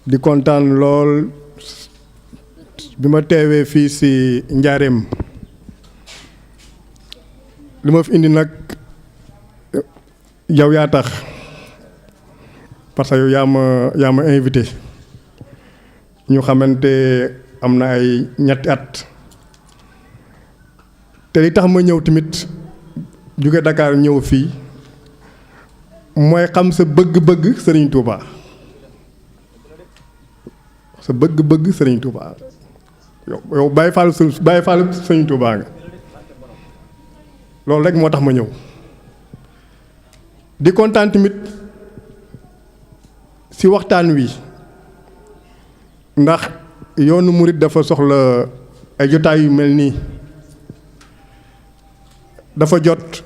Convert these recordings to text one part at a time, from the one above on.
di kontaan lool bi ma teewee fii si Njaareem li ma fi indi nag yow yaa tax parce que yow yaa ma invité ñu xamante am na ay ñetti at te li tax ma ñëw tamit jóge Dakar ñëw fii mooy xam sa bëgg-bëgg Serigne Touba sa bëgg-bëgg Serigne Touba yow Baye Fall Serigne Touba nga loolu rek moo tax ma ñëw di kontaan tamit ci waxtaan wi ndax yoonu murit dafa soxla ay jotaay yu mel nii dafa jot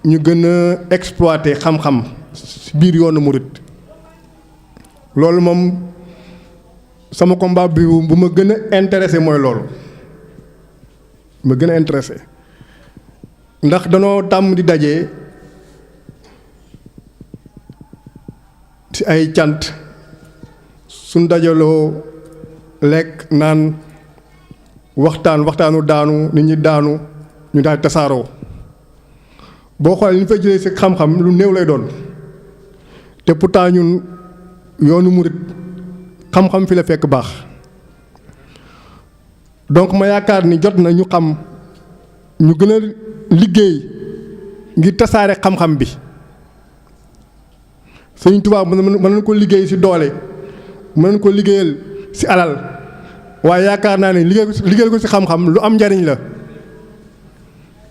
ñu gën a exploiter xam-xam ci biir yoonu murit loolu moom sama combat bi bu ma gën a intéressé mooy loolu ma gën a intéressé ndax danoo tàmm di daje ci ay cant suñ dajaloo lekk naan waxtaanu daanu nit ñi daanu ñu daal tasaaroo boo xoolee li ñu fay jëlee ci xam-xam lu néew lay doon te pourtant ñun yoonu murit xam-xam fi la fekk baax donc ma yaakaar ni jot na ñu xam ñu gën a liggéey ngir tasaare xam-xam bi Sëriñ Tuubaa mën nañ ko liggéey ci doole mën nañ ko liggéeyal ci alal waaye yaakaar naa ne liggéeyal ko ci xam-xam lu am njariñ la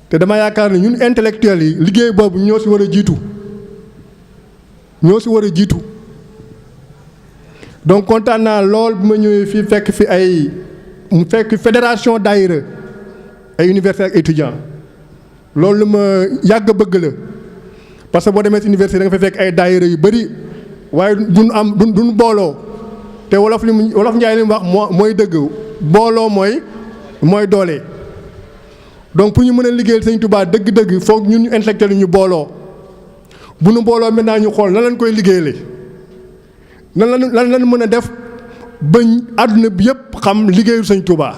te dama yaakaar ne ñun intellectuels yi liggéey boobu ñoo ci war a jiitu donc kontaan naa lool bu ma ñëwee fii fekk fi mu fekk fédération daayira ay université ak étudiants loolu lu ma yàgg bëgg la parce que boo demee ci université da nga fay fekk ay daayira yu bari waaye duñ booloo te wolof Njaay li mu wax mooy dëgg booloo mooy doole. donc pour ñu mën a liggéeyal Sëñ Tuubaa dëgg-dëgg foog ñun intellectuels ñu booloo bu nu booloo maintenant ñu xool nan lañ koy liggéeyale lan lañ mën a def bañ àdduna bi yëpp xam liggéeyu Sëñ Tuubaa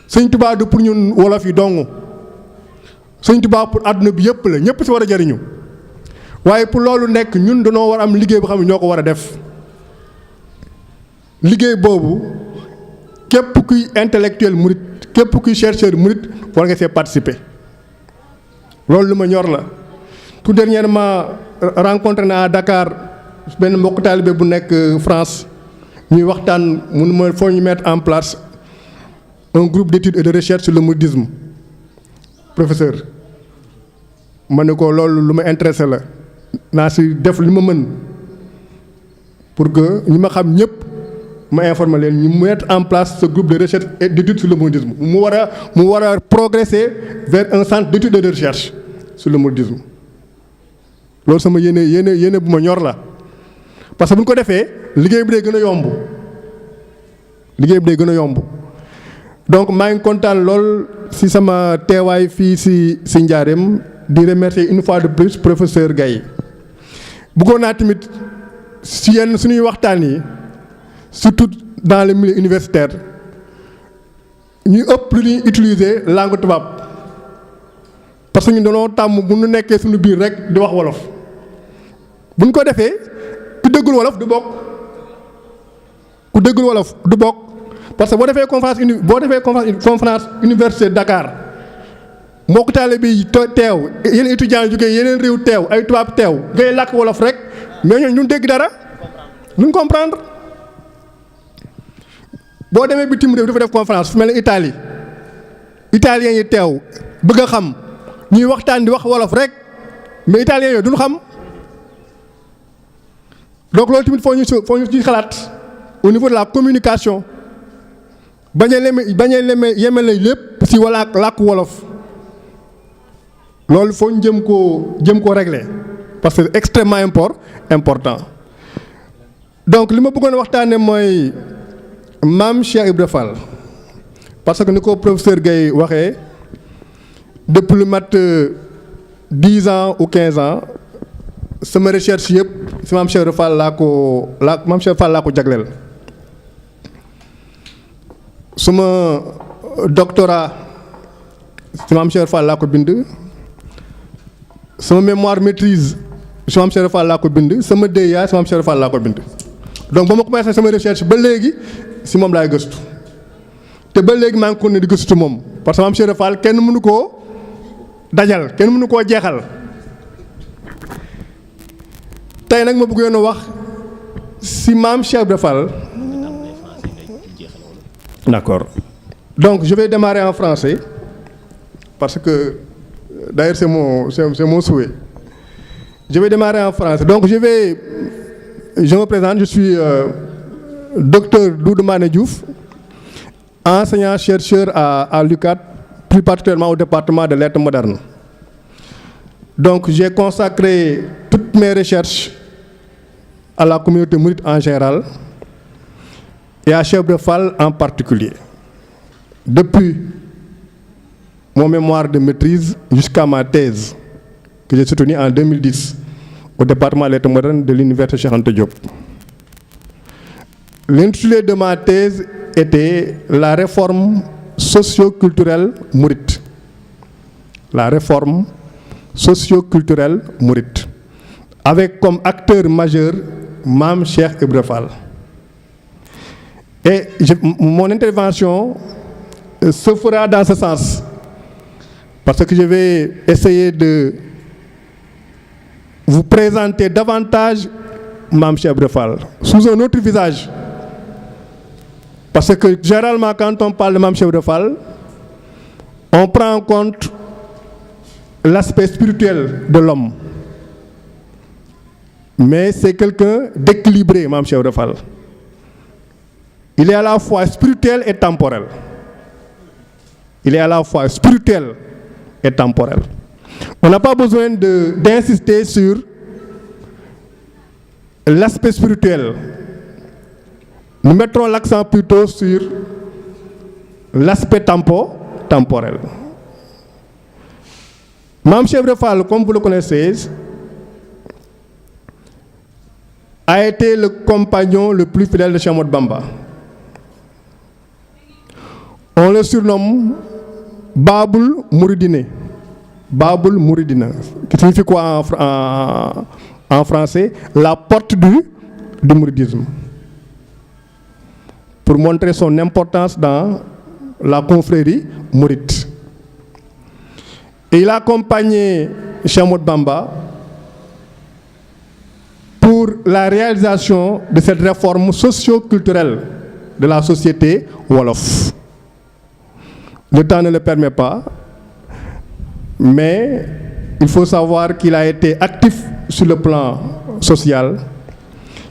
Sëñ Tuubaa du pour ñun wolof yi dong Sëñ Tuubaa pour àdduna bi yëpp la ñëpp ci war a jariñu waaye pour loolu nekk ñun dañoo war am liggéey boo xam ne ñoo ko war a def liggéey boobu képp kuy intellectuel murit képp kuy chercheur murit war nga see participer loolu lu ma ñor la. tout dernièrement rencontré naa à Dakar benn mbokk taalibe bu nekk France ñuy waxtaan mun ma foo ñu mettre en place un groupe d'études et de recherche sur le mouridisme professeur ma ne ko loolu lu ma intéressé la naa si def li ma mën pour que ñi ma xam ñëpp ma informer leen ñu mettre en place ce groupe de recherche et d'études sur le mouridisme mu war a progresser vers un centre d'études et de recherche sur le mouridisme loolu sama yéene bu ma ñor la parce que bu ñu ko defee liggéey bi day gën a yomb donc maa ngi kontaan lool ci sama teewaay fii ci Njaareem di remercier une fois de plus professeur Gaye bëggoon naa tamit ci yenn suñuy waxtaan yi surtout dans le milieu universitaire ñuy ëpp lu ñuy utiliser langue tubaab parce que ñu dañoo tàmm bu ñu nekkee suñu biir rek di wax wolof bu ñu ko defee ku déggul wolof du bokk parce que boo defee conférence université Dakar mbokk taalibe yi teew yeneen étudiants yu jógee yeneen réew teew ay tubaab teew ngay làkk wolof rek mais ñooñu ñu dégg dara ñu comprendre boo demee bitim réew dafa def conférence fu mel ni Italie italiens yi teew bëgg a xam ñuy waxtaan di wax wolof rek mais italiens yooyu duñu xam donc loolu tamit foo ñu ci xalaat au niveau de la communication bañ a yemale lépp ci làkk wolof loolu foo ñu jëm koo régler parce que c'est extrêmement important donc li ma bëggoon waxtaane mooy Maam Cheikh Ibra Fall parce que ni ko professeur Gaye waxee depuis lu mat 10 ans ou 15 ans sama recherche yëpp si maam Cheikh Ibra Fall maam Cheikh Fall laa ko jagleel. Sama doctorat si maam Cheikh Fall laa ko bind. sama mémoire maîtrise si maam Cheikh Fall laa ko bind. sama DEA si maam Cheikh Fall laa ko bind. donc ba ma commencé sama recherche ba léegi si moom laay gëstu te ba léegi maa ngi continué di gëstu moom parce que maam Cheikh Fall kenn mënu koo dajal kenn mënu koo jeexal. tey nag ma bëggoon a wax si maam Cheikh Ibra Fall. D'accord. Donc je vais démarrer en français parce que d'ailleurs c'est mon souhait. Je vais démarrer en français. Donc je me présente, je suis docteur Doudou Mané Diouf, enseignant-chercheur à l'UCAD, plus particulièrement au département de lettres modernes. Donc j'ai consacré toutes mes recherches à la communauté mouride en général et à Cheikh Ibra Fall en particulier. Depuis mon mémoire de maîtrise jusqu'à ma thèse que j'ai soutenue en 2010 au département des lettres modernes de l'université Cheikh Anta Diop. L'intitulé de ma thèse était la réforme socio-culturelle mouride. La réforme socio-culturelle mouride. Avec comme acteur majeur Mame Cheikh Ibra Fall. Et mon intervention se fera dans ce sens. Parce que je vais essayer de vous présenter davantage Mame Cheikh Ibra Fall sous un autre visage. Parce que généralement quand on parle de Mame Cheikh Ibra Fall, on prend en compte l'aspect spirituel de l'homme. Mais c'est quelqu'un d'équilibré, Mame Cheikh Ibra Fall. Il est à la fois spirituel et temporel. Il est à la fois spirituel et temporel. On n'a pas besoin d'insister sur l'aspect spirituel. Nous mettrons l'accent plutôt sur l'aspect temporel. Mame Cheikh Ibra Fall, comme vous le connaissez, a été le compagnon le plus fidèle de Cheikh Ahmadou Bamba. On le surnomme Babul Mouridine. Babul Mouridine, qui signifie quoi en français? La porte du mouridisme. Pour montrer son importance dans la confrérie mouride. Et il a accompagné Cheikh Ahmadou Bamba pour la réalisation de cette réforme socio-culturelle de la société wolof. Le temps ne le permet pas, mais il faut savoir qu'il a été actif sur le plan social,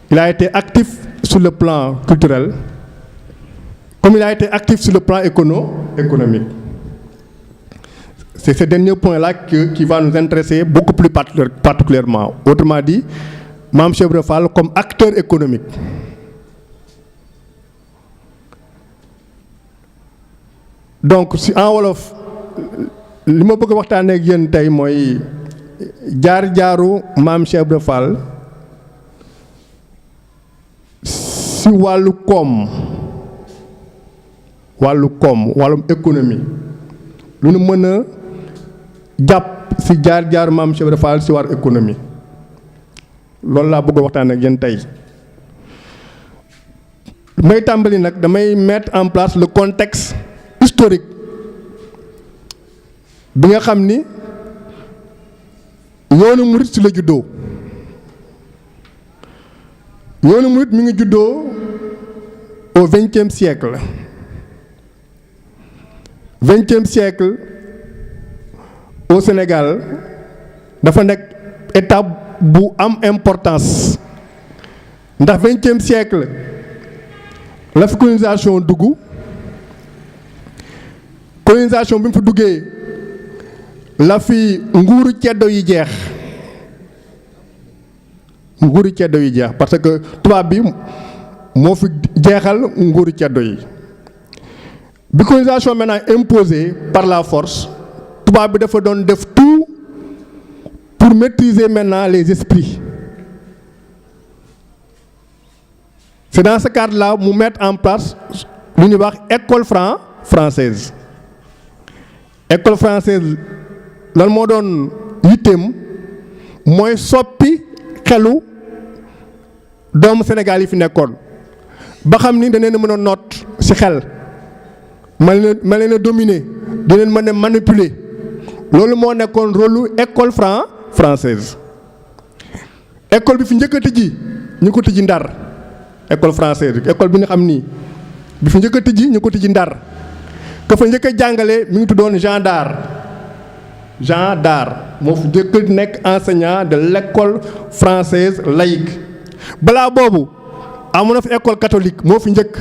il a été actif sur le plan culturel, comme il a été actif sur le plan économique. C'est ce dernier point-là qui va nous intéresser beaucoup plus particulièrement. Autrement dit, Mame Cheikh Ibra Fall comme acteur économique. Donc si en wolof li ma bëgg a waxtaanee ak yéen tey mooy jaar-jaaru Mame Cheikh Ibra Fall si wàllu koom wàllum économie lu nu mën a jàpp si jaar-jaaru Mame Cheikh Ibra Fall si wàllu économie loolu laa bëgg a waxtaanee ak yéen tey. may tàmbali nag damay mettre en place le contexte historique bi nga xam ni yoonu murit ci la juddoo. yoonu murit mi ngi juddoo au XXe siècle. XXe siècle au Sénégal dafa nekk étape bu am importance ndax XXe siècle la fi colonisation dugg. Colonisation bi mu fi duggee la fi nguuru ceddo yi jeex parce que tubaab bi moo fi jeexal nguuru ceddo yi bi colonisation maintenant imposée par la force tubaab bi dafa doon def tout pour maîtriser maintenant les esprits c'est dans ce cadre-là mu mettre en place lu ñuy wax école française. École française lan moo doon yitteem mooy soppi xelu doomu Sénégal yi fi nekkoon ba xam ni danañ mën a noot ci xel ma leen a dominer di leen mën a manipuler loolu moo nekkoon rôle école française. école bi fi njëkk a tijji ñu ko tijji Ndar école française école bi nga xam ni bi fi njëkk a tijji ñu ko tijji Ndar ka fa njëkk a jàngale mi ngi tuddoon Jean Dard moo fi njëkk nekk enseignant de l'école française laïque. balaa boobu amoon na fi école catholique moo fi njëkk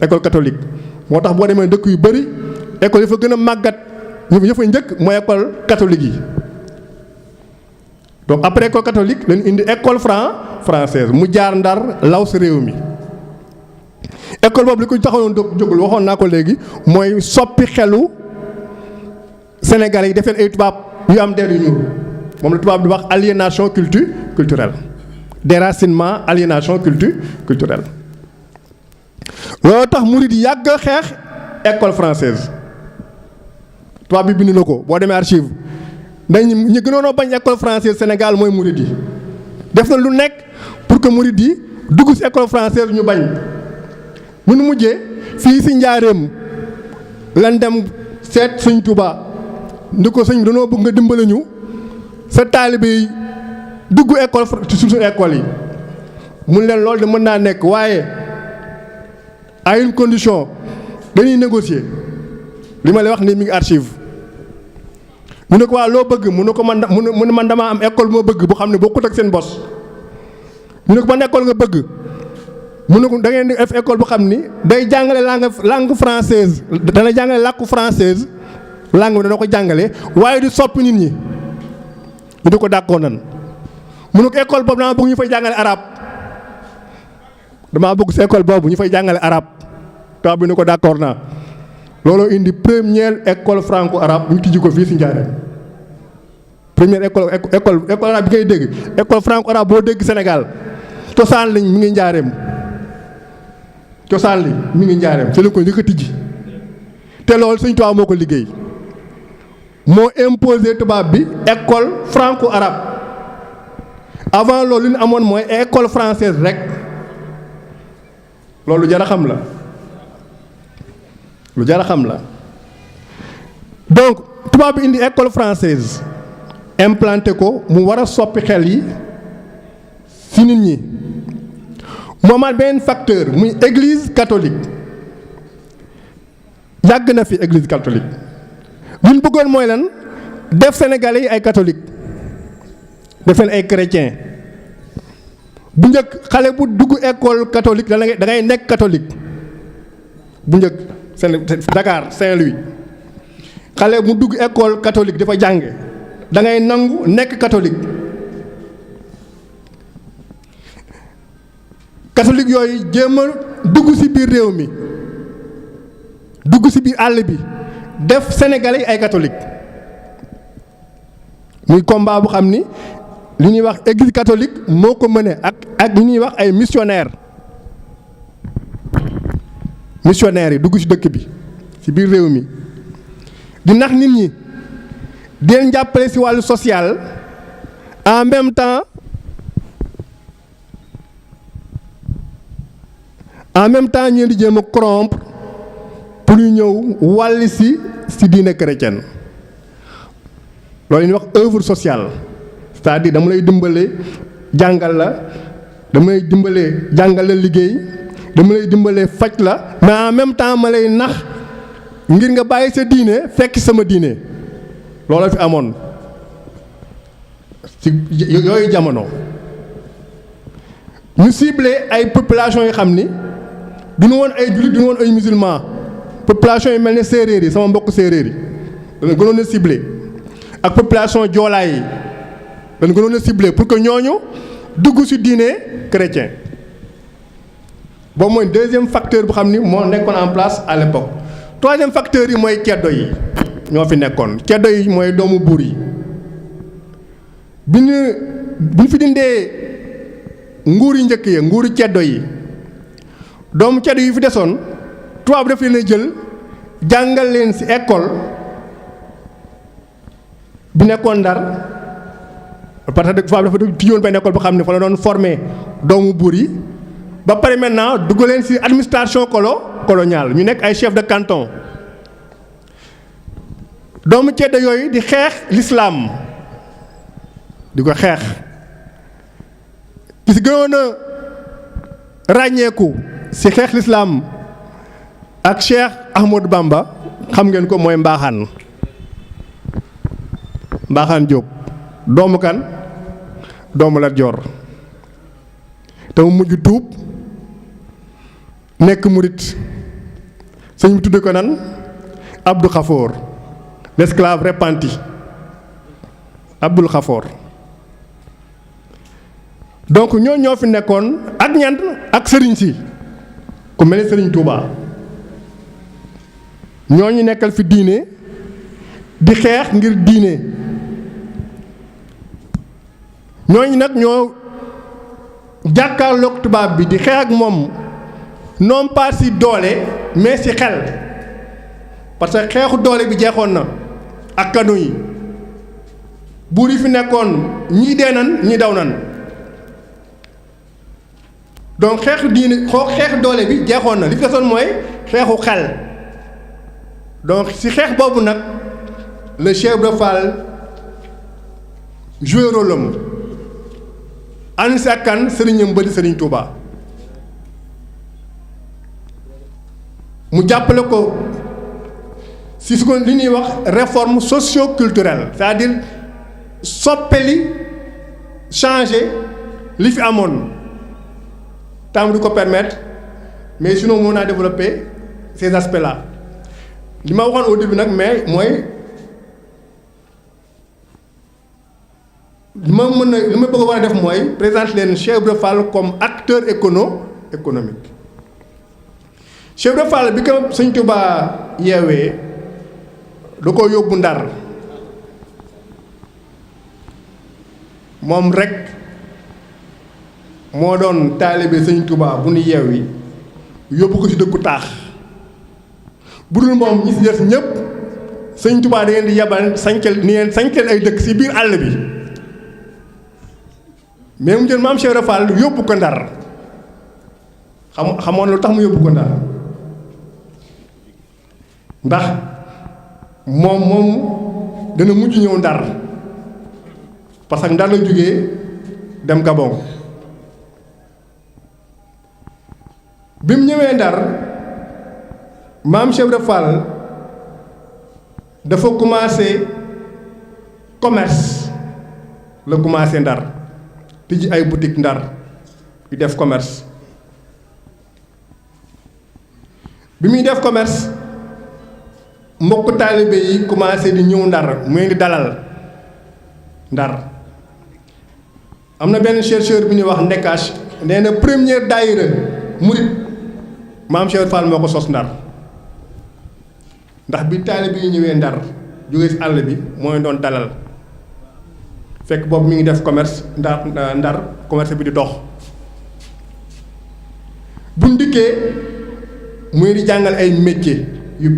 école catholique moo tax boo demee dëkk yu bëri école yi fa gën a màggat ñu fa njëkk mooy école catholique yi. donc après école catholique lañu indi école française mu jaar Ndar law si réew mi. école boobu li ko taxawoon jógul waxoon naa ko léegi mooy soppi xelu Sénégalais yi defeen ay tubaab yu am der yu ñuul moom la tubaab di wax aliénation culturelle déracinement aliénation culturelle. loolu tax murid yi yàgg a xeex école française tubaab bi bind na ko boo demee archive dañ ñu gënoon a bañ école française Sénégal mooy murid yi def na lu nekk pour que murid yi dugg ci école française ñu bañ. mu nu mujjee fii ci njaareem lan dem seet sëñ Touba ndi ko sëñ bi dañoo bëgg nga dimbale ñu sa taalibe yi dugg école ci suñu école yi mun leen loolu de mën naa nekk waaye à une condition dañuy négocier li ma lay wax ni mi ngi archive mu ne ko waa loo bëgg mu ne ko man damaa am école moo bëgg bu xam ne bokkut ak seen bos mu ne ko ban école nga bëgg mu ne ko da ngeen di def école bu xam ni day jàngale langue française dana jàngale làkku française langue bi dana ko jàngale waaye di soppi nit ñi ñu di ko dàqoo nan mu ne ko école boobu dama bëgg ñu fay jàngale arabe damaa bëgg si école boobu ñu fay jàngale arabe tubaab bi ne ko d'accord naa looloo indi première école franco-arabe ñu tijji ko fii si Njaaréem première école arabe bi ngay dégg école franco-arabe boo dégg Sénégal cosaan lañ mi ngi Njaaréem cosaan li mi ngi Njaaréem ci la ko njëkk a tijji te loolu Sëñ Tuubaa moo ko liggéey moo imposé tubaab bi école franco-arabe avant loolu li ñu amoon mooy école française rek loolu jar a xam la lu jar a xam la donc tubaab bi indi école française implanté ko mu war a soppi xel yi ci nit ñi moo amaat beneen facteur muy église catholique yàgg na fi église catholique li ñu bëggoon mooy lan def sénégalais yi ay catholique def leen ay chrétien bu njëkk xale bu dugg école catholique da ngay nekk catholique bu njëkk Dakar Saint-Louis xale mu dugg école catholique dafa jànge da ngay nangu nekk catholique catholique yooyu jéem a dugg ci biir réew mi dugg ci biir àll bi def sénégalais yi ay catholique muy combat bu xam ni li ñuy wax église catholique moo ko mëne ak li ñuy wax ay missionnaires yi dugg ci dëkk bi ci biir réew mi di nax nit ñi di leen jàppale ci wàllu social en même temps ñu di jéem a corrompre pour ñu ñëw wàll ci diine chrétienne loolu ñuy wax œuvre sociale c'est-à-dire dama lay dimbale jàngal la dama lay dimbale jàngal la liggéey dama lay dimbale faj la mais en même temps ma lay nax ngir nga bàyyi sa diine fekk sama diine loolu fi amoon ci yooyu jamono ñu ciblé ay population yi xam ni duñu woon ay jullit duñu woon ay musulman population yi mel ne séeréer yi sama mbokk séeréer yi dana gënoon a ciblé ak population joolaay yi dana gënoon a ciblé pour que ñooñu dugg ci diine chrétien boobu mooy deuxième facteur bu xam ni moo nekkoon en place à l'époque troisième facteur yi mooy ceddo yi ñoo fi nekkoon ceddo yi mooy doomu buur yi bi ñu fi dindee nguur yi njëkk yi nguuru ceddo yi doomu ceddo yi fi desoon tubaab daf leen a jël jàngal leen ci école bi nekkoon Ndar parce que tubaab dafa tijjoon benn école boo xam ne fa la doon formé doomu buur yi ba pare maintenant dugg leen ci administration coloniale ñu nekk ay chef de canton doomu ceddo yooyu di xeex l'islam di ko xeex ki ci gënoon a ràññeeku ci xeex l'islam ak Cheikh Ahmadou Bamba xam ngeen ko mooy Mbaaxaan Jóob doomu kan doomu Lat Joor te mu mujj tuub nekk murit sëñ bi tudde ko nan Abdou Khafour l'esclave repenti Abdul Khafour donc ñoo fi nekkoon ak ñan ak sëriñ si ku mel ni sëriñ Touba ñooñu nekkal fi diine di xeex ngir diine ñooñu nag ñoo jàkkaarloog tubaab bi di xeex ak moom non pas ci doole mais ci xel parce que xeexu doole bi jeexoon na ak kanu yi buur yi fi nekkoon ñii dee nan ñii daw nan donc xeexu diine xeexu doole bi jeexoon na li fi desoon mooy xeexu xel donc ci xeex boobu nag le Cheikh Ibra Fall joué rôle am ànd si ak kan sëriñam ba di sëriñ Touba mu jàppale ko si su ko li ñuy wax réforme socio-culturelle c'est-à-dire soppali changer li fi amoon temps du ko permettre mais sinon mën naa développer ces aspects-là li ma waxoon au début nag mais mooy li ma bëgg a war a def mooy présenter leen Cheikh Ibra Fall comme acteur économique Cheikh Ibra Fall bi ko Sëñ Touba yeewee da ko yóbbu Ndar moom rek moo doon taalibe Sëñ Touba bu nu yeewi yóbbu ko ci dëkku taax bu dul moom ñi ci des ñëpp Sëñ Touba da ngeen di yebal sañcal ay dëkk ci biir àll bi mais mu jël maam Cheikh Ibra Fall yóbbu ko Ndar xamoon lu tax mu yóbbu ko Ndar ndax moom dana mujj ñëw Ndar parce que Ndar la jógee dem Gabon bi mu ñëwee Ndar maam Cheikh Ibra Fall dafa commencé commerce la commencé Ndar tijji ay boutique Ndar yu def commerce bi muy def commerce mbokk taalibe yi commencé di ñëw Ndar mu ngi di dalal Ndar am na benn chercheur bi ñuy wax Ndekache nee na première daayira murit maam Cheikh Fall moo ko sos Ndar ndax bi taalibe yi ñëwee Ndar jógee ci àll bi mooy doon dalal fekk boobu mi ngi def commerce Ndar commerce bi di dox bu ndikkee muy di jàngal ay métier yu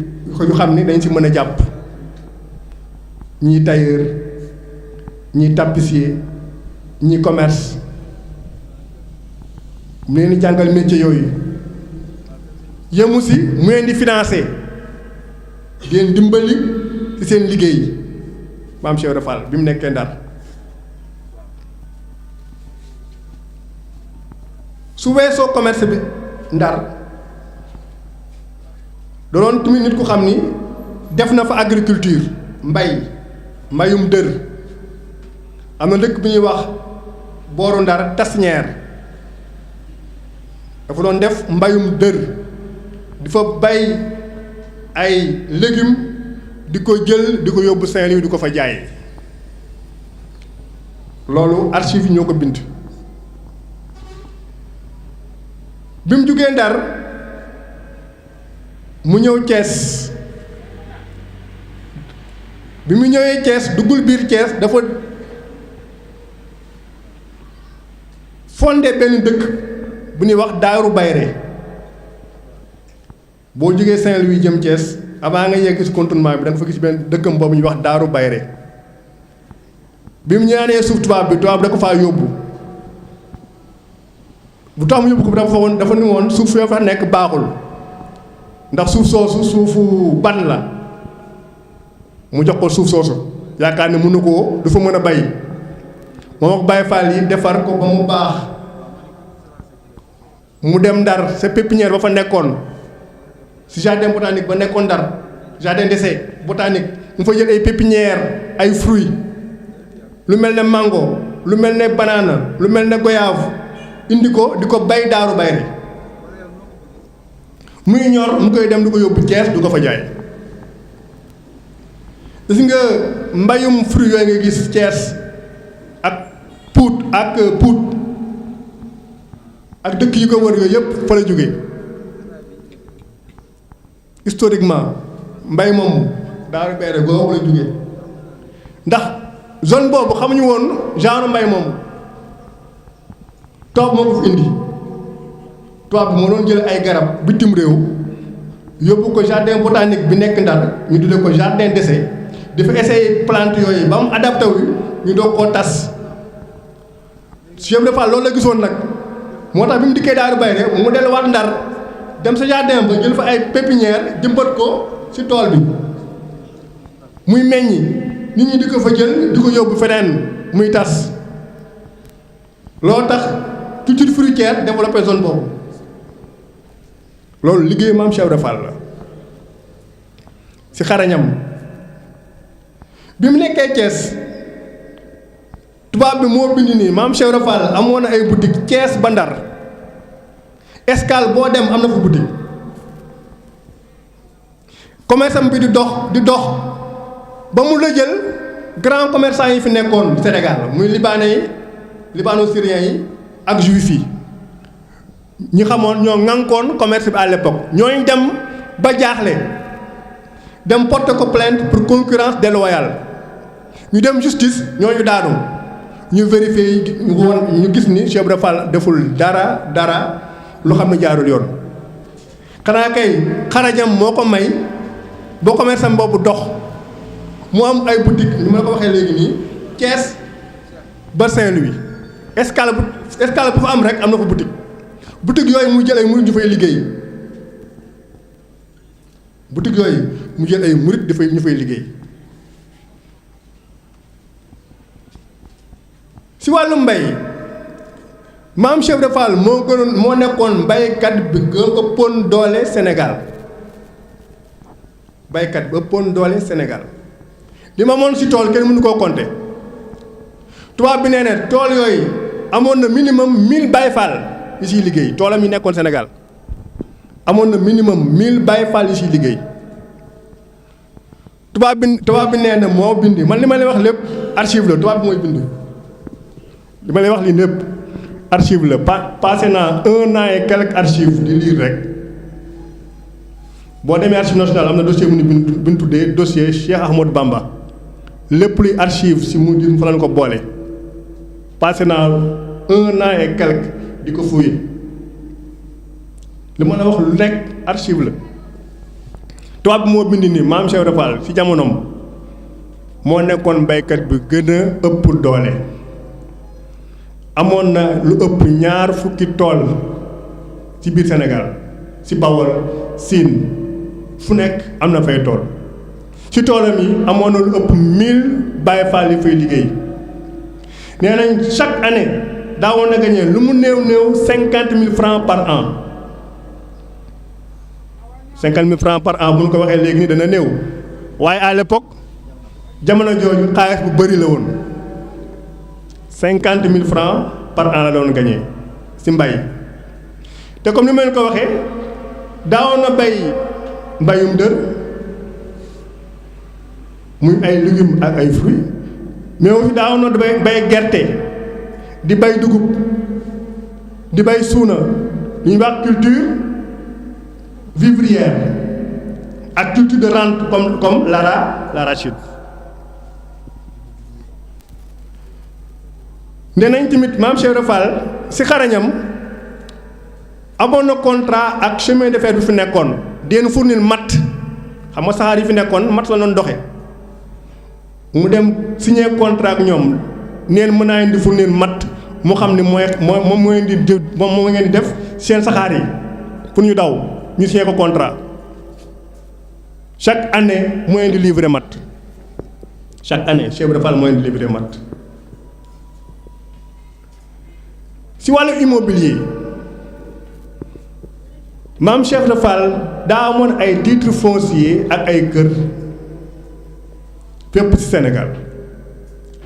xam ni dañ ci mën a jàpp ñii tailleur ñii tapissier ñii commerce mu leen di jàngal métier yooyu yëmu si mu leen di financer di leen dimbali ci seen liggéey maam Cheikh Ibra Fall bi mu nekkee Ndar su weesoo commerce bi Ndar da doon tamit nit ku xam ni def na fa agriculture mbayum dër am na dëkk bi ñuy wax booru Ndar Tasñeer dafa doon def mbayum dër di fa bay ay légumes di ko jël di ko yóbbu Saint-Louis di ko fa jaay loolu archives yi ñoo ko bind bi mu jugee Ndar mu ñëw Thiès bi mu ñëwee Thiès duggul biir Thiès dafa fondé benn dëkk bu ñuy wax Daaru Bayre boo jógee Saint-Louis jëm Thiès avant nga yegg si contournement bi da nga fa gis benn dëkkam boobu ñuy wax Daaru Bayre bi mu ñaanee suuf tubaab bi da ko faa yóbbu bu tax mu yóbbu ko dafa ni woon suuf yoo fa nekk baaxul ndax suuf soosu suufu ban la mu jox ko suuf soosu yaakaar ne mënu koo du fa mën a bay moom ak Baye Fall yi defar ko ba mu baax mu dem Ndar sa pépinière ba fa nekkoon si jardin botanique ba nekkoon Ndar jardin d'essai botanique mu fa jël ay pépinière ay fruits lu mel ne mango lu mel ne banana lu mel ne goyave indi ko di ko bay Daaru Bayre muy ñor mu koy dem di ko yóbbu Thiès du ko fa jaay. gis nga mbayum fruits yooyu nga gis Thiès ak Pout ak dëkk yi ko wër yooyu yëpp fa la jógee historiquement mbay moomu Daaru Bayre googu la jógee ndax zone boobu xamuñu woon genre mbay moomu tubaab moo ko fi indi tubaab bi moo doon jël ay garab bitim réew yóbbu ko jardin botanique bi nekk Ndar ñu tuddee ko jardin d'essai dafa essayer plante yooyu ba mu adapté wu ñu doog koo tas Cheikh Ibra Fall loolu la gisoon nag moo tax bi mu dikkee Daaru Bayre mu delluwaat Ndar dem sa jardin ba jël fa ay pépinière jëmbat ko ci tool bi muy meññi nit ñi di ko fa jël di ko yóbbu feneen muy tas loolu tax culture fruitière développé zone boobu loolu liggéey maam Cheikh Ibra Fall la ci xarañam bi mu nekkee Thiès tubaab bi moo bind nii maam Cheikh Ibra Fall amoon na ay boutique Thiès ba Ndar escale boo dem am na fa boutique commerce am bi di dox ba mu la jël grand commerçant yi fi nekkoon Sénégal muy libanais yi libano-syriens yi ak juif yi ñi xamoon ñoo ŋànkoon commerce bi à l'époque ñooñu dem ba jaaxle dem porter ko plainte pour concurrence déloyale ñu dem justice ñooñu daanu ñu vérifier ñu gis ni Cheikh Ibra Fall deful dara lu xam ne jaarul yoon xanaa kay xarajam moo ko may boo commerce am boobu dox mu am ay boutique ni ma la ko waxee léegi nii Thiès ba Saint-Louis escale bu fa am rek am na fa boutique yooyu mu jël ay murit ñu fay liggéey boutique yooyu mu jël ay murit ñu fay liggéey si wàllu mbay maam Cheikh Ibra Fall moo nekkoon mbaykat bi gën ëppoon doole Sénégal baykat bi ëppoon doole Sénégal li ma moon si tool kenn mënu koo compter tubaab bi nee ne tool yooyu amoon na minimum 1000 Baye Fall yi siy liggéey toolam yi nekkoon Sénégal amoon na minimum 1000 Baye Fall yi siy liggéey tubaab bi nee na moo bind man li ma lay wax lépp archive la tubaab bi mooy bind li ma lay wax lii lépp archive la passé naa 1 an et quelques archives di lire rek boo demee archive nationale am na dossier bu ñu tuddee dossier Cheikh Ahmadou Bamba lépp luy archive si mu di fa lañ ko boole passé naa 1 an et quelques di ko fouiller li ma la wax lu nekk archive la tubaab bi moo bind ni maam Cheikh Ibra Fall ci jamonoom moo nekkoon baykat bi gën a ëpp doole amoon na lu ëpp 2 fukki tool ci biir Sénégal ci Bawol Sine fu nekk am na fay tool ci toolam yi amoon na lu ëpp 1000 Baye Fall yi fay liggéey nee nañ chaque année daawoon na gagné lu mu néew 50 000 francs par an 50 000 francs par an bu ñu ko waxee léegi nii dana néew waaye à l'époque jamono jooju xaalis bu bëri la woon 50 000 francs par an la doon gagné ci mbay te comme ni ma leen ko waxee daawoon na bay mbayum dër muy ay légumes ak ay fruits mais aussi daawoon na bay gerte di bay dugub di bay suuna li ñuy wax culture vivrière ak culture de rente comme l'arachide. nee nañ tamit maam Cheikh Ibra Fall si xarañam amoon na contrat ak chemin de fer bi fi nekkoon deen fournir matt xam nga saxaar yi fi nekkoon matt la doon doxe mu dem signé contrat ak ñoom neen mën naa leen di fournir matt mu xam ne moom moo leen di moom ngeen di def seen saxaar yi pour ñu daw ñu signé ko contrat chaque année moo leen di livrer matt chaque année Cheikh Ibra Fall moo leen di livrer matt si wàllu immobilier maam Cheikh Ibra Fall daa amoon ay titre foncier ak ay kër fépp ci Sénégal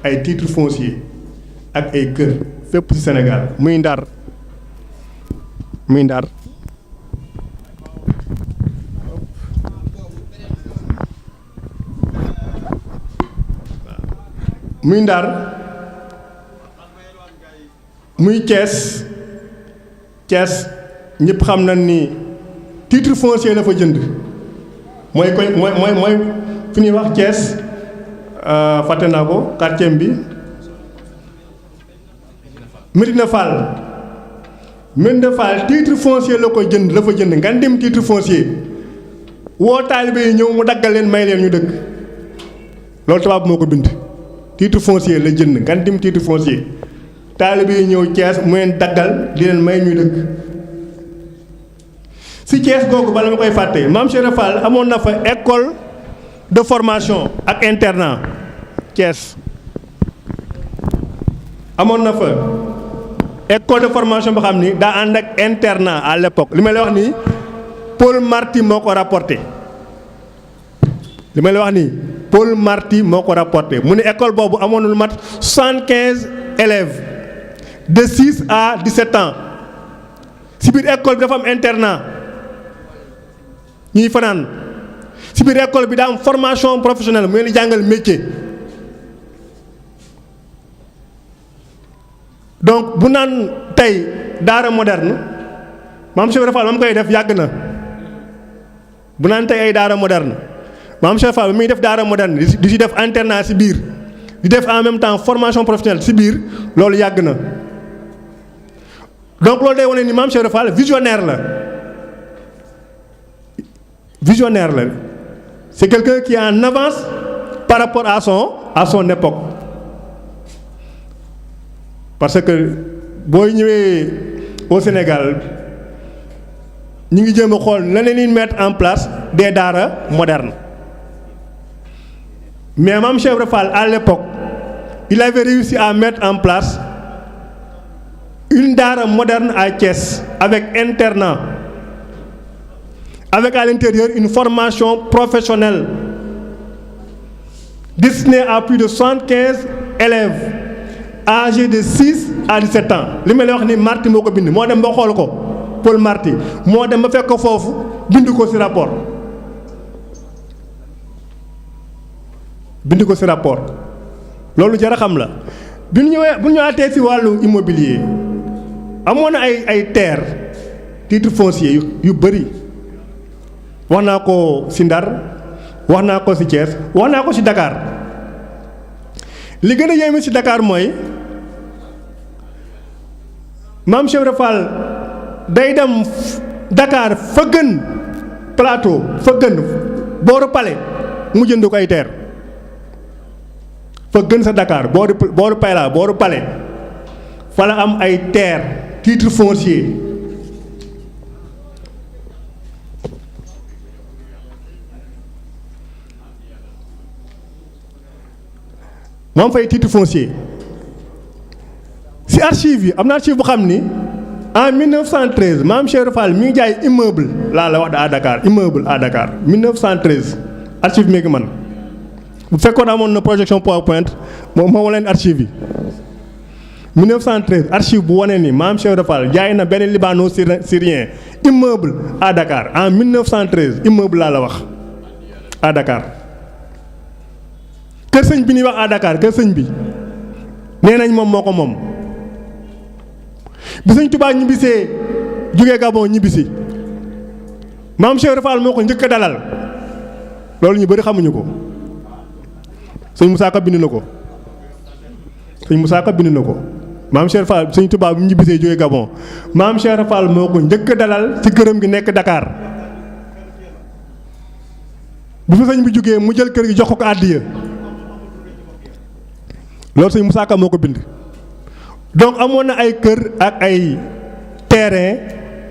ay titre foncier ak ay kër fépp ci Sénégal muy Ndar muy Ndar muy Ndar muy Thiès ñëpp xam nañ ni titre foncier la fa jënd mooy koy mooy fi ñuy wax Thiès fàtte naa ko quartier bi Médina Fall titre foncier la ko jënd la fa jënd nga dem titre foncier woo taalibe yi ñëw mu daggal leen may leen ñu dëkk loolu tubaab moo ko bind titre foncier la jënd nga dem titre foncier taalibe yi ñëw Thiès mu leen daggal di leen may ñuy dëkk si Thiès googu bala ma koy fàtte maam Cheikh Ibra Fall amoon na fa école de formation ak internat Thiès amoon na fa école de formation boo xam ni daa ànd ak internat à l'époque li may la wax nii Paul Marty moo ko rapporté li may la wax nii Paul Marty moo ko rapporté mu ne école boobu amoon na lu mat 75 élèves de 6 à 17 ans si biir école bi dafa am internat ñuy fanaan si biir école bi daa am formation professionnelle mu leen di jàngal métier donc bu naan tey daara moderne maam Cheikh Ibra Fall ba mu koy def yàgg na bu naan tey ay daara moderne maam Cheikh Ibra Fall ba muy def daara moderne di si def internat si biir di def en même temps formation professionnelle si biir loolu yàgg na donc loolu day wane ni maam Cheikh Ibra Fall visionnaire la c'est quelqu'un qui est en avance par rapport à son époque parce que booy ñëwee au Sénégal ñu ngi jéem a xool lan la ñuy mettre en place des daara modernes mais maam Cheikh Ibra Fall à l'époque il avait réussi à mettre en place une daara moderne à Thiès avec internat avec à l'intérieur une formation professionnelle destinée à plus de 75 élèves âgés de 6 à 17 ans li ma lay wax ni Marty moo ko bind moo dem ba xool ko Paul Marty moo dem ba fekk ko foofu bind ko ci rapport loolu jar a xam la bu ñu ñëwaatee ci wàllu immobilier amoon na ay terre titre foncier yu bëri wax naa ko ci Ndar wax naa ko ci Thiès wax naa ko ci Dakar li gën a yéeme ci Dakar mooy maam Cheikh Ibra Fall day dem Dakar fa gën plateau fa gën booru Palais mu jënd ko ay terre fa gën sa Dakar booru Palais fa la am ay terre titre foncier moom fay titre foncier si archive yi am na archive bu xam ni en 1913 maam Cheikh Ibra Fall mi ngi jaay immeuble laa la wax à Dakar immeuble à Dakar 1913 archive mi ngi man bu fekkoon amoon na projection PowerPoint moo leen archive yi 1913 archive bu wane ni maam Cheikh Ibra Fall jaay na benn libano-syrien immeuble à Dakar en 1913 immeuble laa la wax à Dakar. kër sëñ bi ñuy wax à Dakar kër sëñ bi nee nañ moom moo ko moom bi sëñ Tuubaa ñibbisee jógee Gabon ñibbisi maam Cheikh Ibra Fall moo ko njëkk a dalal loolu ñu bëri xamuñu ko sëñ Moussa Ka bind na ko maam Cheikh Ibra Fall sëñ Tuubaa bu ñibbisee jógee Gabon maam Cheikh Ibra Fall moo ko njëkk a dalal ci këram gi nekk Dakar bu fi sëñ bi jógee mu jël kër gi jox ko àddiya loolu sëñ Moussa Ka moo ko bind. donc amoon na ay kër ak ay terrain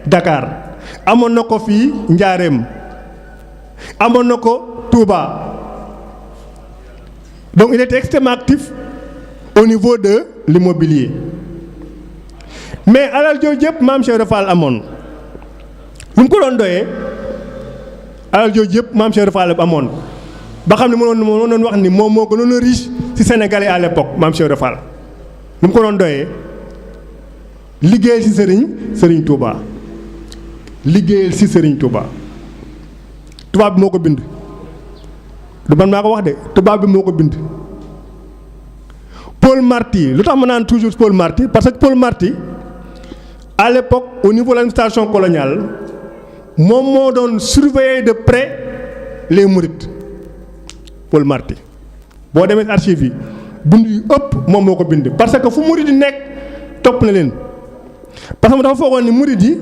Dakar amoon na ko fii Njaareem amoon na ko Touba donc il était extrêmement actif au niveau de l'immobilier mais alal jooju yëpp maam Cheikh Ibra Fall amoon lu mu ko doon doyee alal jooju yëpp maam Cheikh Ibra Fall amoon ba xam ne mënoon doon wax ni moom moo gënoon a riche ci Sénégalais à l'époque maam Cheikh Ibra Fall lu mu ko doon doyee liggéeyal ci Serigne Touba liggéeyal ci Serigne Touba tubaab bi moo ko bind du man maa ko wax de tubaab bi moo ko bind. Paul Marty lu tax ma naan toujours Paul Marty parce que Paul Marty à l'époque au niveau de l'administration coloniale moom moo doon surveiller de près les mourides Paul Marty boo demee ci archives yi bind yu ëpp moom moo ko bind parce que fu mouride yi nekk topp na leen parce que dafa foogoon ni mouride yi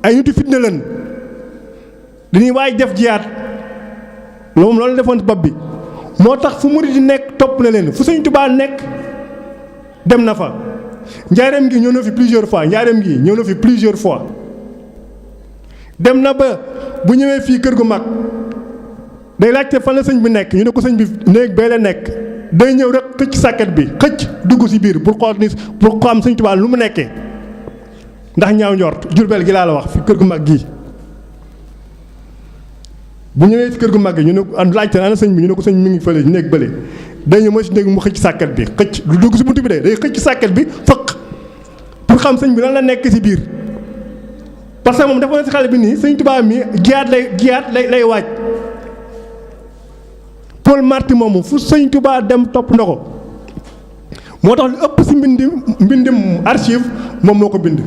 ay nitu fitna leen dañuy waaj def jiyaat loolu defoon ci bopp bi moo tax fu murid yi nekk topp na leen fu Sëñ Tuubaa nekk dem na fa njaareem gi ñëw na fi plusieurs fois njaareem gi ñëw na fi plusieurs fois dem na ba bu ñëwee fii kër gu mag day laajte fan la sëñ bi nekk ñu ne ko sëñ bi néeg bee la nekk day ñëw rek xëcc sàkket bi xëcc dugg ci biir pour xool ni pour xam Sëñ Tuubaa lu mu nekkee ndax ñaaw njort Jurbel gi laa la wax fi kër gu mag gii bu ñëwee ci kër gu mag gi ñu ne laajte ana sëñ bi ñu ne ko sëñ mi ngi fële néeg bële day ñëw mooy si néeg mu xëcc sàkket bi xëcc du dugg si buntu bi de day xëcc sàkket bi fëq pour xam sëñ bi lan la nekk ci biir parce que moom dafa ne si xale bi nii Sëñ Tuubaa mi jiyaat lay waaj Paul Marty moomu fu Sëñ Tuubaa dem topp na ko moo tax lu ëpp si mbindim archive moom moo ko bind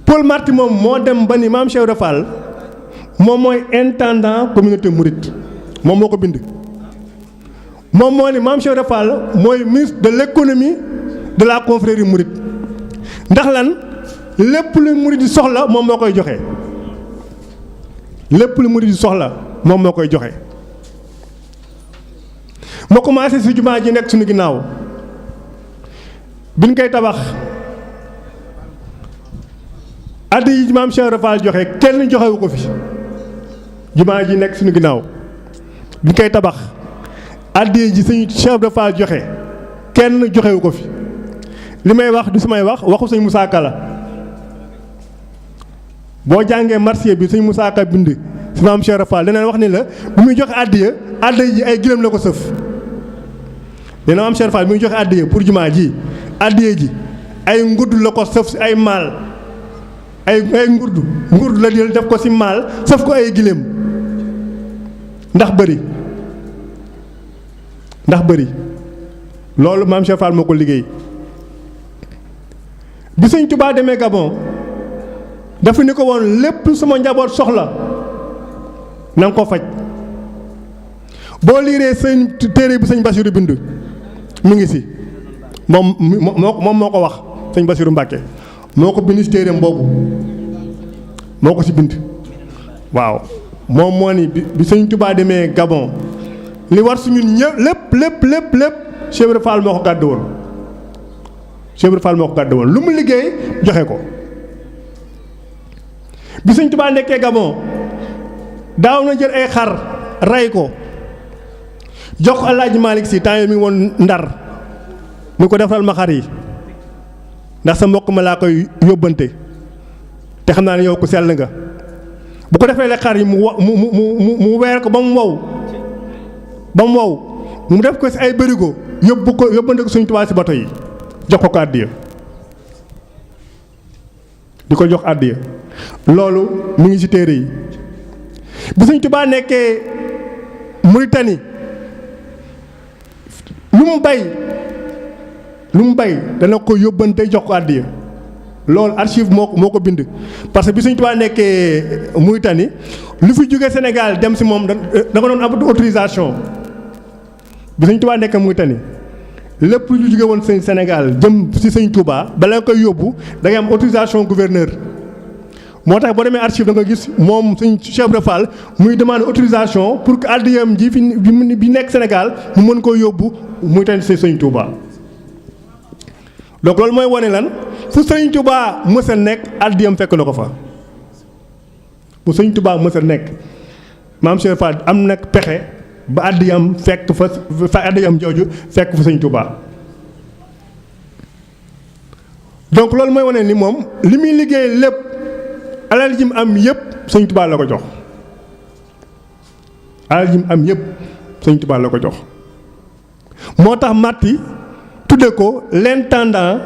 Paul Marty moom moo dem ba ni maam Cheikh Ibra Fall moom mooy intendant communauté mouride moom moo ko bind moom moo ni maam Cheikh Ibra Fall mooy ministre de l'économie de la confrérie mouride ndax lan lépp lu murid di soxla moom moo koy joxe lépp lu murid di soxla moom moo koy joxe ma commencé si jumaa ji nekk suñu ginnaaw biñ koy tabax addi yi maam Cheikh Ibra Fall joxe kenn joxewu ko fi jumaa ji nekk suñu ginnaaw biñ koy tabax addi ji sëñ Cheikh Ibra Fall joxe kenn joxewu ko fi li may wax du samay wax waxu sëñ Moussa Ka la boo jàngee marsiya bi sëñ Moussa Ka bind si maam Cheikh Ibra Fall dana wax ni la bu muy joxe addiya ji ay gëlëm la ko sëf dana maam Cheikh Ibra Fall bi muy joxe addiya pour jumaa ji addiya ji ay ngudd la ko sëf si ay maal ay ngurdu la jël def ko si maal sëf ko ay gëlëm ndax bëri loolu maam Cheikh Ibra Fall moo ko liggéey bi Sëñ Tuubaa demee Gabon dafa ni ko woon lépp sama njaboot soxla na nga ko faj boo liiree sëñ téere bi sëñ Bassirou bind mu ngi si moom moo ko wax sëñ Bassirou Mbàkke moo ko bind si téereem boobu moo ko si bind waaw moom moo ni bi Sëñ Tuubaa demee Gabon li war su ñun ñëpp lépp Cheikh Ibra Fall moo ko gàddu woon Cheikh Ibra Fall moo ko gàddu woon lu mu liggéey joxe ko bi Sëñ Tuubaa nekkee Gabon daaw na jël ay xar rey ko jox ko Alaaji Malick Si temps yi mi ngi woon Ndar mu ko defal ma xar yi ndax sa mbokk ma laa koy yóbbante te xam naa ne yow ku sell nga bu ko defee la xar yi mu weer ko ba mu wow mu def ko si ay bërigo yóbbante ko Sëñ Tuubaa si bato yi jox ko àddiya di ko jox àddiya loolu mu ngi ci téere yi bi Sëñ Tuubaa nekkee Mauritanie lu mu bay dana ko yóbbante jox ko àddiya loolu archive moo ko bind parce que bi Sëñ Tuubaa nekkee Mauritanie lu fi jóge Sénégal dem si moom da ko doon am autorisation bi Sëñ Tuubaa nekkee Mauritanie lépp lu jóge woon Sénégal jëm si Sëñ Tuubaa bala nga koy yóbbu da ngay am autorisation gouverneur moo tax boo demee archive da nga gis moom suñ Cheikh Ibra Fall muy demande autorisation pour que addiyam ji bi nekk Sénégal mu mën koo yóbbu muy tamit Sëñ Touba. donc loolu mooy wane lan fu Sëñ Touba mës a nekk addiyam fekk na ko fa fu Sëñ Touba mës a nekk maam Cheikh Fall am nag pexe ba addiyam fekk fa addiyam jooju fekk fa Sëñ Touba. donc loolu mooy wane ni moom li muy liggéey lépp alal ji mu am yëpp Sëñ Touba la ko jox alal ji mu am yëpp Sëñ Touba la ko jox moo tax Matti tudde ko l'intendant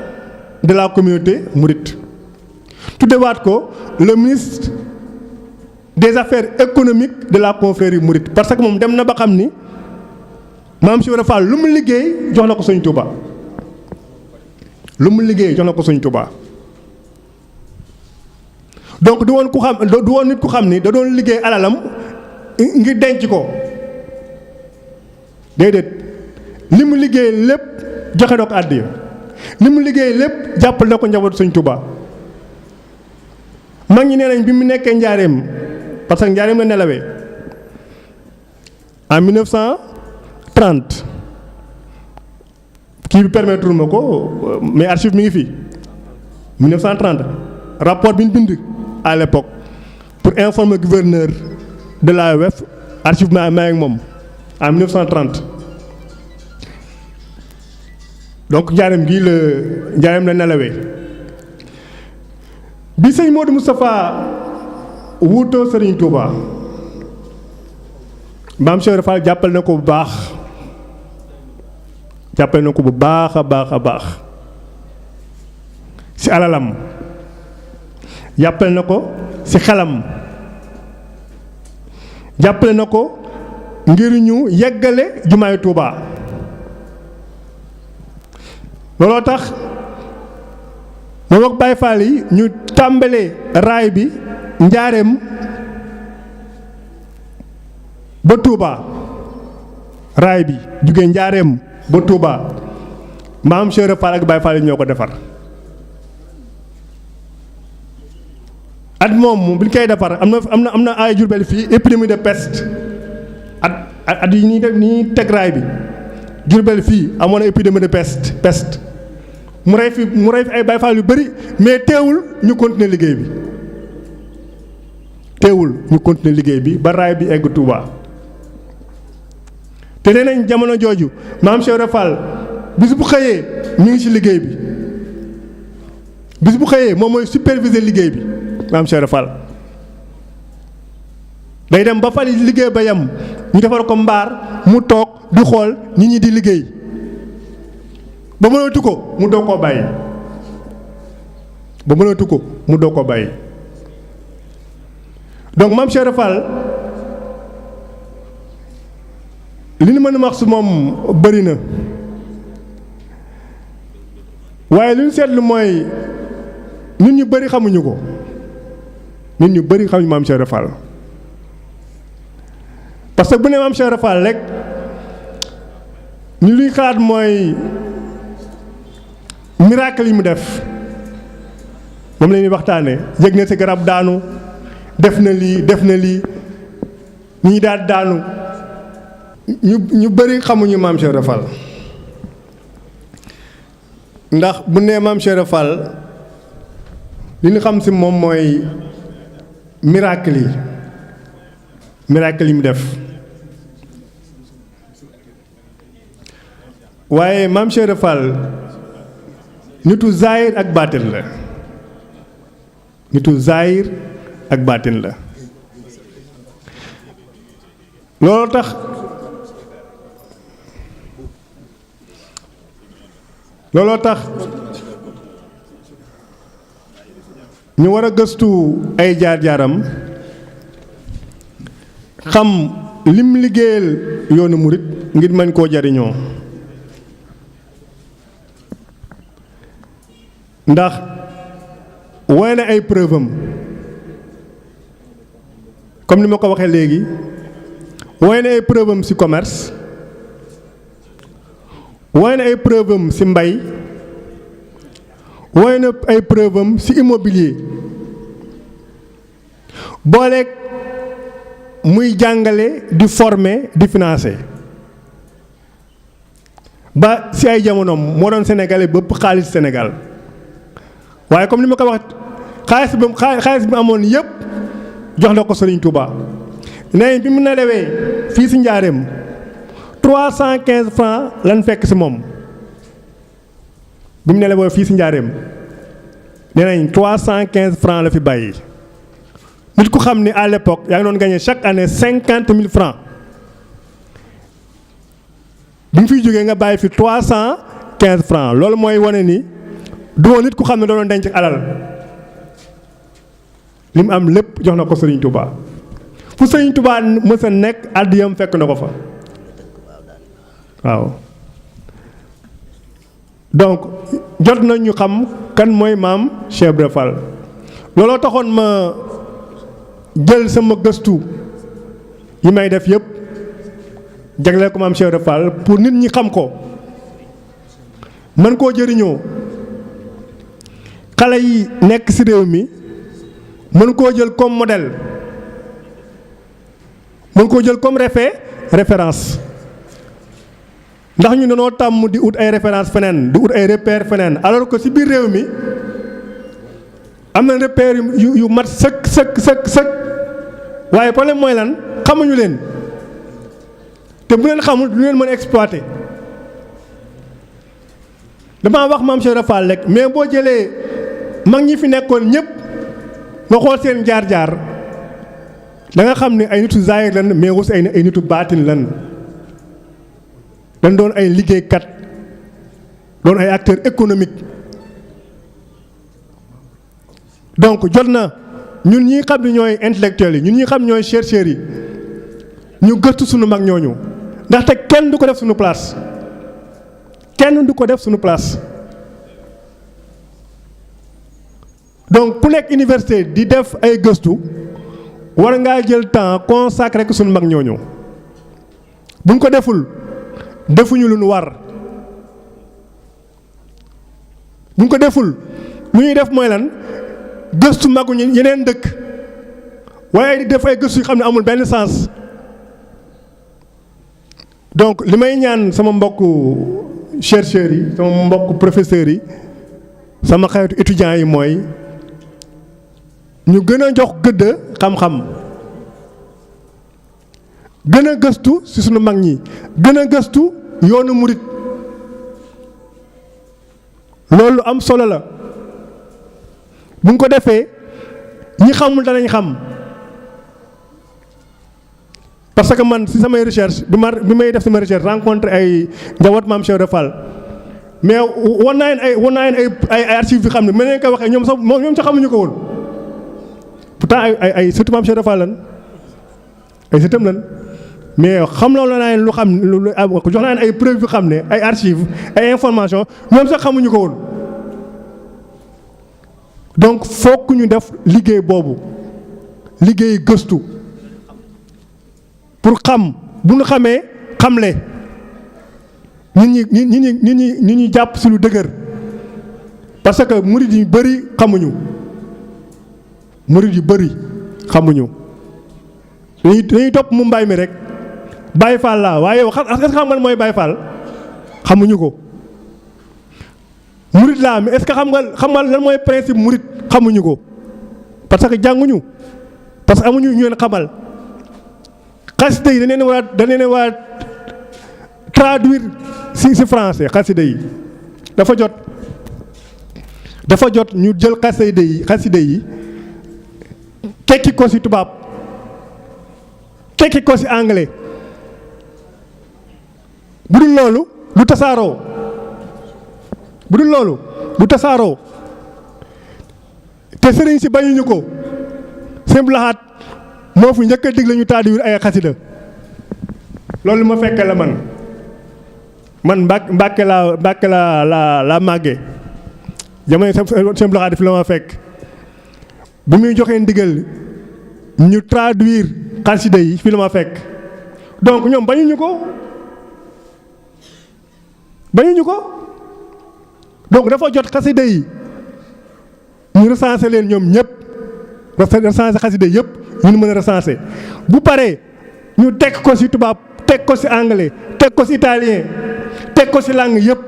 de la communauté mouride tuddewaat ko le ministre des affaires économiques de la confrérie mouride parce que moom dem na ba xam ni maam Cheikh Ibra Fall lu mu liggéey jox na ko Sëñ Touba lu mu liggéey jox na ko Sëñ Touba donc du woon nit ku xam ni da doon liggéey alalam ngir denc ko déedéet li mu liggéey lépp joxe na ko àddiya li mu liggéey lépp jàppal na ko njabootu Sëñ Touba mag ñi nee nañ bi mu nekkee njaareem parce que njaareem la nelawee en 1930 kii bi permettre ma ko mais archive mi ngi fii 1930 rapport bi ñu bind à l'époque pour informer gouverneur de l'AOF archive maa ngi moom en 1930 donc njaareem gii la nelawee bi sëñ Modou Moustapha wuutoo Serigne Touba maam Cheikh Ibra Fall jàppal na ko bu baax jàppale na ko bu baax a baax a baax ci alalam jàppale na ko ci xelam jàppale na ko ngir ñu yeggale jumaay Touba looloo tax moom ak Baye Fall yi ñu tàmbalee raay bi njaareem ba Touba raay bi jugee njaareem ba Touba maam Cheikh Ibra Fall ak Baye Fall yi ñoo ko defar at moom bi ñu koy defar am na ay Jurbel fii épidémie de peste at yi ñuy def nii teg raay bi Jurbel fii amoon na épidémie de peste mu rey fi ay Baye Fall yu bëri mais teewul ñu continuer liggéey bi ba raay bi egg Touba te nee nañ jamono jooju maam Cheikh Ibra Fall bis bu xëyee mi ngi ci liggéey bi bis bu xëyee moom mooy superviser liggéey bi maam Cheikh Ibra Fall day dem ba fal liggéey ba yem ñu defar ko mbaar mu toog di xool nit ñi di liggéey ba mënatu ko mu doog koo bàyyi donc maam Cheikh Ibra Fall li ñu mën a wax si moom bëri na waaye li ñu seetlu mooy nit ñu bëri xamuñu ko maam Cheikh Ibra Fall parce que bu ne maam Cheikh Ibra Fall rek ñu luy xalaat mooy miracle yi mu def moom la ñuy waxtaane yëg na ci garab daanu def na lii ñi daal daanu ñu bëri xamuñu maam Cheikh Ibra Fall ndax bu nee maam Cheikh Ibra Fall li ñu xam ci moom mooy miracle yi mu def waaye maam Cheikh Ibra Fall nitu zaahir ak baatin la loolu tax ñu war a gëstu ay jaar-jaaram xam lim liggéeyal yoonu murit ngir mën koo jariñoo ndax woy na ay preuve am comme ni ma ko waxee léegi woy na ay preuve am ci commerce woy na ay preuve am ci mbay woy na ay preuve am ci immobilier booleeg muy jàngale di former di financer ba si ay jamonoom moo doon sénégalais bëpp xaalis Sénégal waaye comme ni ma ko wax xaalis bi amoon yëpp jox na ko Serigne Touba nee bi mu nelawee fii si Njaareem 315 francs lan fekk si moom bi mu nelawee fii si Njaareem nee nañ 315 francs la fi bàyyi nit ku xam ni à l'époque yaa ngi doon gagné chaque année 50 000 francs bi mu fiy jógee nga bàyyi fi 315 francs loolu mooy wane ni du woon nit ku xam ne da doon denc alal li mu am lépp jox na ko Serigne Touba fu Serigne Touba mës a nekk àddiyam fekk na ko fa waaw donc jot na ñu xam kan mooy maam Cheikh Ibra Fall looloo taxoon ma jël sama gëstu yi may def yëpp jagleel ko maam Cheikh Ibra Fall pour nit ñi xam ko mën koo jëriñoo xale yi nekk ci réew mi mën koo jël comme modèle mën koo jël comme référence ndax ñu dañoo tàmm di ut ay référence feneen di ut ay repère feneen alors que ci biir réew mi am na repère yu mat sëkk waaye problème mooy lan xamuñu leen te bu leen xamul du leen mën a exploiter damaa wax maam Cheikh Ibra Fall rek mais boo jëlee mag ñi fi nekkoon ñëpp nga xool seen jaar-jaar da nga xam ne ay nitu zaahir lan mais aussi ay nitu baatin lan dañ doon ay liggéeykat doon ay acteurs économiques donc jot na ñun ñi xam ne ñooy intellectuels yi ñun ñi xam ñooy chercheurs yi ñu gëstu suñu mag ñooñu ndaxte kenn du ko def suñu place kenn du ko def suñu place donc ku nekk université di def ay gëstu war ngaa jël temps consacré ko suñu mag ñooñu buñ ko deful defuñu lu nu war buñ ko deful lu ñuy def mooy lan gëstu maguñu yeneen dëkk waaye di def ay gëstu yu xam ne amul benn sens donc li may ñaan sama mbokku chercheurs yi sama mbokku professeurs yi sama xaritu étudiants yi mooy ñu gën a jox gëdd xam-xam gën a gëstu ci sunu mag ñi gën a gëstu yoonu murit loolu am solo la bu ñu ko defee ñi xamul danañ xam parce que man ci samay recherche bi may def sama recherche rencontré ay njaboot maam Cheikh Ibra Fall mais wan naa leen ay archives yu xam ne mën nañ ko waxee ñoom sax xamuñu ko woon pourtant ay surtout maam Cheikh Ibra Fall lan ay sëtam lan mais xam loolu naa leen lu xam jox naa leen ay preuves yu xam ne ay archives ay informations ñoom sax xamuñu ko woon donc fokk ñu def liggéey boobu liggéey gëstu pour xam bu ñu xamee xamle nit ñi jàpp ci lu dëgër parce que murid yu bëri xamuñu dañuy topp mu mbaay mi rek Baye Fall laa waaye yow est-ce que xam nga mooy Baye Fall xamuñu ko murid laa mais est-ce que xam nga lan mooy principe murid xamuñu ko parce que jànguñu parce que amuñu ñu leen xamal xasida yi dañ leen war a traduire ci français xasida yi dafa jot ñu jël xasida yi tekki ko ci tubaab tekki ko ci anglais bu dul loolu du tasaaroo te sëriñ si bañuñu ko sëñ Lahat moo fi njëkk a digle ñu traduire ay xasida loolu ma fekke la man Mbàkke laa màggee jamono sëñ Lahat fi la ma fekk bi muy joxee ndigal ñu traduire xasida yi fi la ma fekk donc ñoom bañuñu ko donc dafa jot xasida yi ñu recensé leen ñoom ñëpp recensé xasida yëpp yu ñu mën a recenser bu paree ñu teg ko ci tubaab teg ko ci anglais teg ko ci italien teg ko ci langue yëpp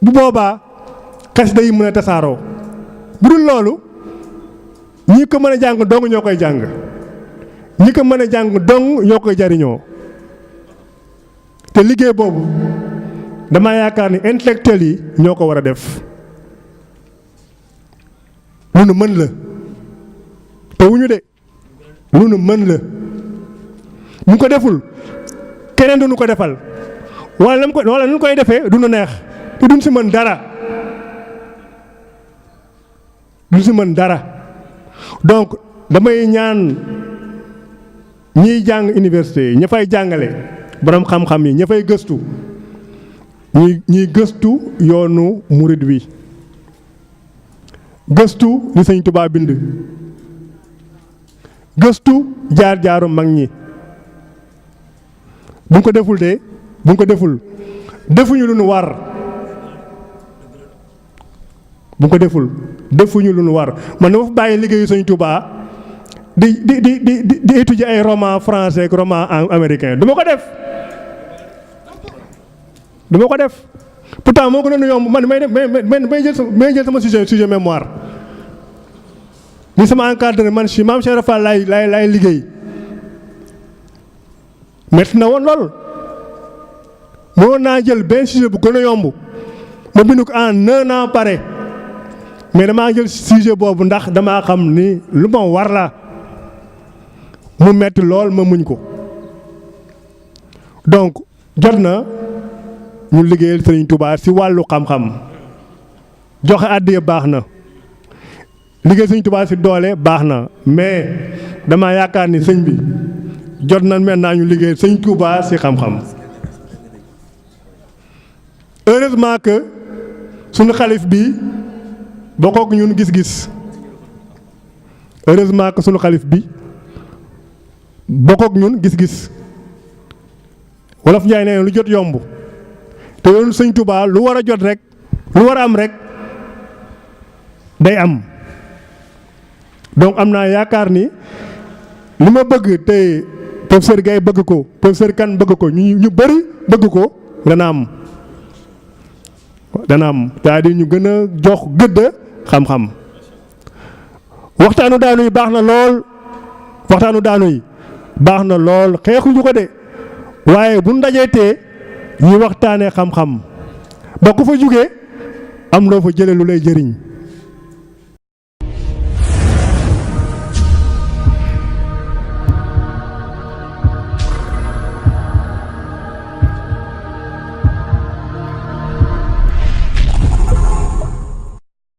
bu boobaa xasida yi mën a tasaaroo bu dul loolu ñi ko mën a jàng dong ñoo koy jàng ñi ko mën a jàng dong ñoo koy jariñoo te liggéey boobu dama yaakaar ni intellectuel yi ñoo ko war a def lu nu mën la te wuñu de lu nu mën la bu ko deful keneen du nu ko defal wala nu koy defee du nu neex te duñ si mën dara duñ si mën dara donc damay ñaan ñiy jàng université yi ña fay jàngale borom xam-xam yi ña fay gëstu ñuy gëstu yoonu murid wi gëstu li Sëñ Tuubaa bind gëstu jaar-jaaru mag ñi bu ko deful de bu ko deful defuñu lu nu war bu ko deful defuñu lu nu war man dama fa bàyyi liggéeyu Sëñ Tuubaa di étudier ay roman français ak roman américain du ma ko def pourtant moo ko doon yomb man may jël sama sujet mémoire ni sama encadré man si maam Cheikh Fall laay liggéey metti na woon lool moo naa jël benn sujet bu gën a yomb ma bind ko en 1 an pare mais damaa jël sujet boobu ndax damaa xam ni lu ma war la mu metti lool ma muñ ko donc jot na ñu liggéeyal Sëriñ Tuubaa ci wàllu xam-xam joxe àddiya baax na liggéey Sëriñ Tuubaa ci doole baax na mais dama yaakaar ni sëñ bi jot na maintenant ñu liggéeyal Sëriñ Tuubaa ci xam-xam heureusement que suñu xalif bi bokkook ñun gis-gis heureusement que suñu xalif bi bokkook ñun gis-gis wolof Njaay nee lu jot yomb te yoonu Sëñ Tuubaa lu war a jot rek lu war a am rek day am donc am naa yaakaar ni li ma bëgg te professeur Gaye bëgg ko professeur Kane bëgg ko ñu bëri bëgg ko dana am c'est-à-dire ñu gën a jox gëdd xam-xam waxtaanu daanu yi baax na lool xeexuñu ko de waaye bu ndajeetee ñuy waxtaanee xam-xam ba ku fa jugee am loo fa jëlee lu lay jëriñ